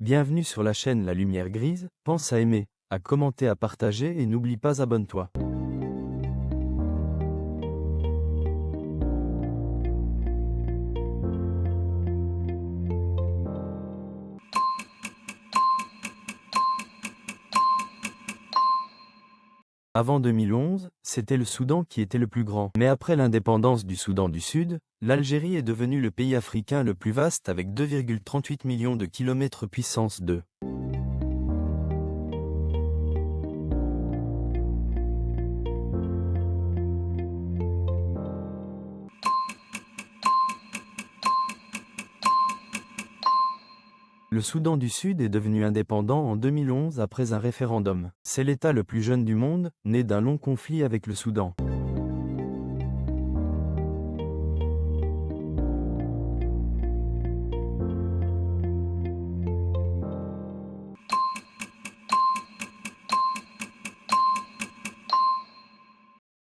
Bienvenue sur la chaîne La Lumière Grise, pense à aimer, à commenter, à partager et n'oublie pas abonne-toi. Avant 2011, c'était le Soudan qui était le plus grand. Mais après l'indépendance du Soudan du Sud, l'Algérie est devenue le pays africain le plus vaste avec 2,38 millions de kilomètres puissance 2. Le Soudan du Sud est devenu indépendant en 2011 après un référendum. C'est l'État le plus jeune du monde, né d'un long conflit avec le Soudan.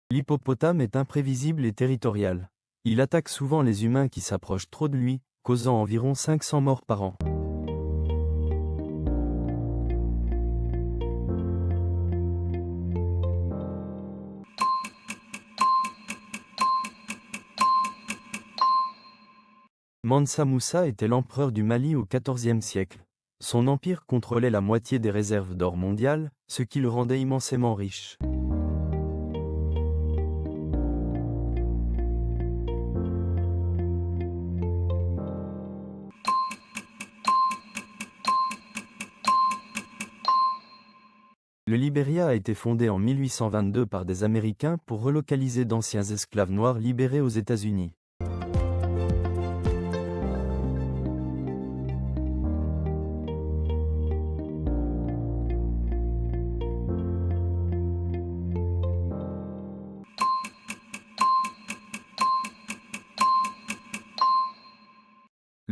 L'hippopotame est imprévisible et territorial. Il attaque souvent les humains qui s'approchent trop de lui, causant environ 500 morts par an. Mansa Moussa était l'empereur du Mali au XIVe siècle. Son empire contrôlait la moitié des réserves d'or mondiales, ce qui le rendait immensément riche. Le Libéria a été fondé en 1822 par des Américains pour relocaliser d'anciens esclaves noirs libérés aux États-Unis.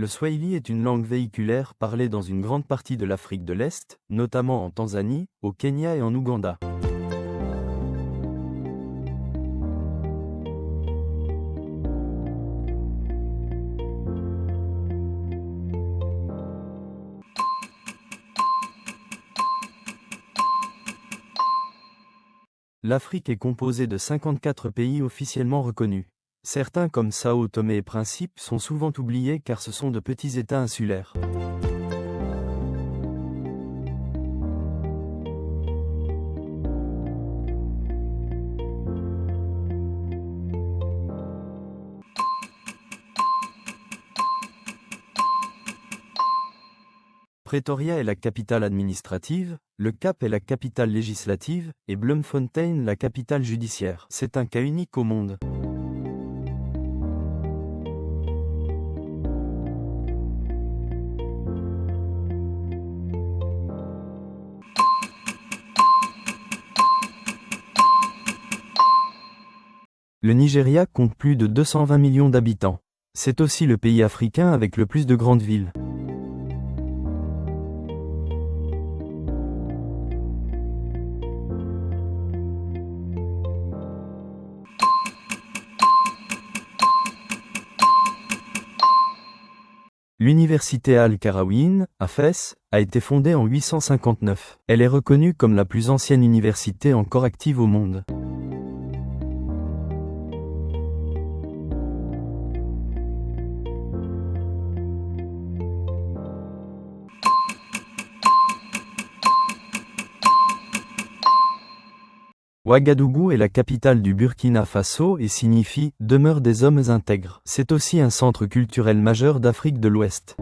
Le swahili est une langue véhiculaire parlée dans une grande partie de l'Afrique de l'Est, notamment en Tanzanie, au Kenya et en Ouganda. L'Afrique est composée de 54 pays officiellement reconnus. Certains comme Sao Tomé et Principe sont souvent oubliés car ce sont de petits États insulaires. Pretoria est la capitale administrative, le Cap est la capitale législative, et Bloemfontein la capitale judiciaire. C'est un cas unique au monde. Le Nigeria compte plus de 220 millions d'habitants. C'est aussi le pays africain avec le plus de grandes villes. L'université Al-Qarawiyyin, à Fès, a été fondée en 859. Elle est reconnue comme la plus ancienne université encore active au monde. Ouagadougou est la capitale du Burkina Faso et signifie « demeure des hommes intègres ». C'est aussi un centre culturel majeur d'Afrique de l'Ouest.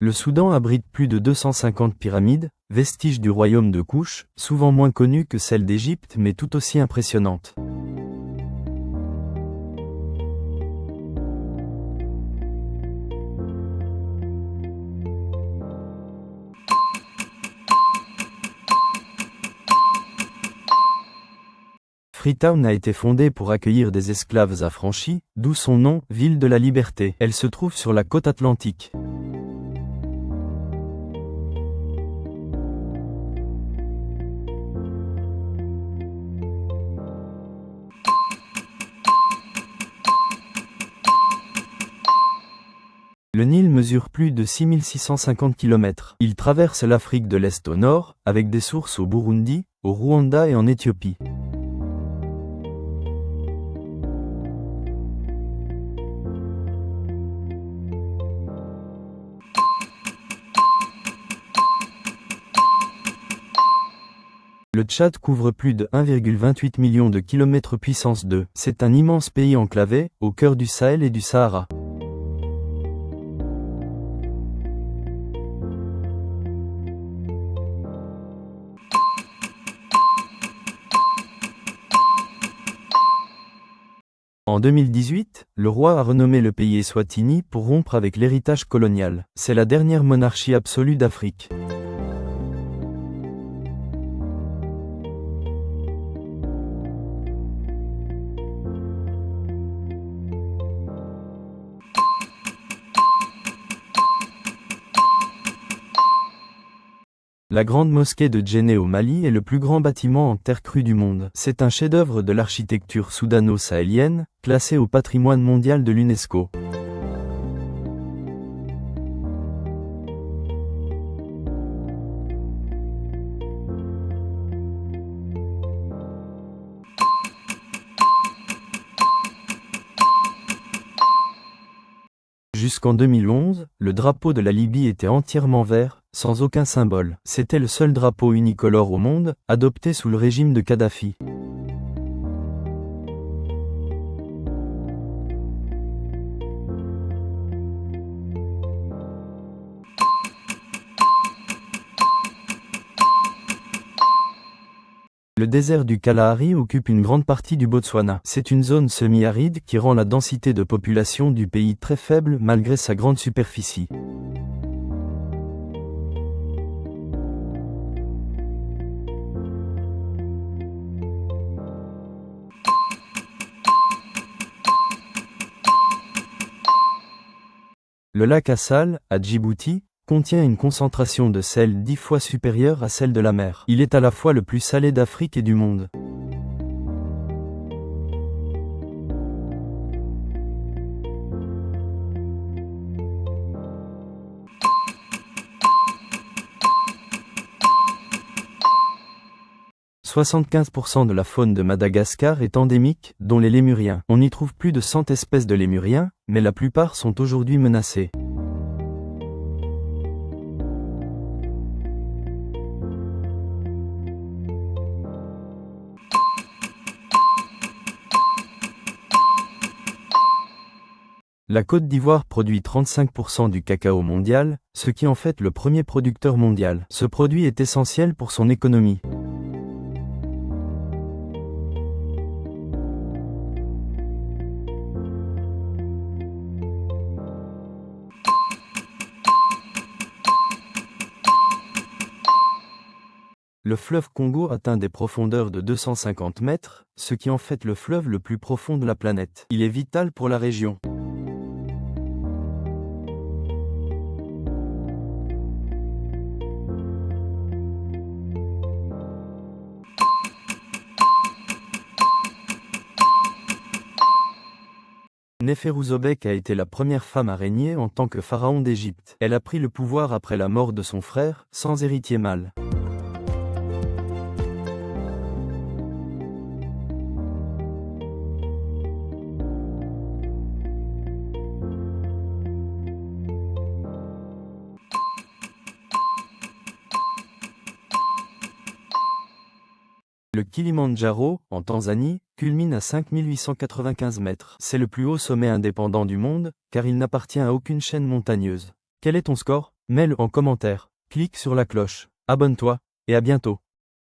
Le Soudan abrite plus de 250 pyramides, vestiges du royaume de Kouch, souvent moins connues que celles d'Égypte mais tout aussi impressionnantes. Freetown a été fondée pour accueillir des esclaves affranchis, d'où son nom, Ville de la Liberté. Elle se trouve sur la côte atlantique. mesure plus de 6650 km. Il traverse l'Afrique de l'Est au nord, avec des sources au Burundi, au Rwanda et en Éthiopie. Le Tchad couvre plus de 1,28 million de kilomètres puissance 2. C'est un immense pays enclavé, au cœur du Sahel et du Sahara. En 2018, le roi a renommé le pays Eswatini pour rompre avec l'héritage colonial. C'est la dernière monarchie absolue d'Afrique. La grande mosquée de Djenné au Mali est le plus grand bâtiment en terre crue du monde. C'est un chef-d'œuvre de l'architecture soudano-sahélienne, classé au patrimoine mondial de l'UNESCO. Jusqu'en 2011, le drapeau de la Libye était entièrement vert, sans aucun symbole. C'était le seul drapeau unicolore au monde, adopté sous le régime de Kadhafi. Le désert du Kalahari occupe une grande partie du Botswana. C'est une zone semi-aride qui rend la densité de population du pays très faible malgré sa grande superficie. Le lac Assal, à Djibouti, contient une concentration de sel 10 fois supérieure à celle de la mer. Il est à la fois le plus salé d'Afrique et du monde. « 75% de la faune de Madagascar est endémique, dont les lémuriens. On y trouve plus de 100 espèces de lémuriens, mais la plupart sont aujourd'hui menacées. La Côte d'Ivoire produit 35% du cacao mondial, ce qui en fait le premier producteur mondial. Ce produit est essentiel pour son économie. Le fleuve Congo atteint des profondeurs de 250 mètres, ce qui en fait le fleuve le plus profond de la planète. Il est vital pour la région. Néferouzobek a été la première femme à régner en tant que pharaon d'Égypte. Elle a pris le pouvoir après la mort de son frère, sans héritier mâle. Le Kilimandjaro, en Tanzanie, culmine à 5895 mètres. C'est le plus haut sommet indépendant du monde, car il n'appartient à aucune chaîne montagneuse. Quel est ton score? Mets-le en commentaire, clique sur la cloche, abonne-toi, et à bientôt.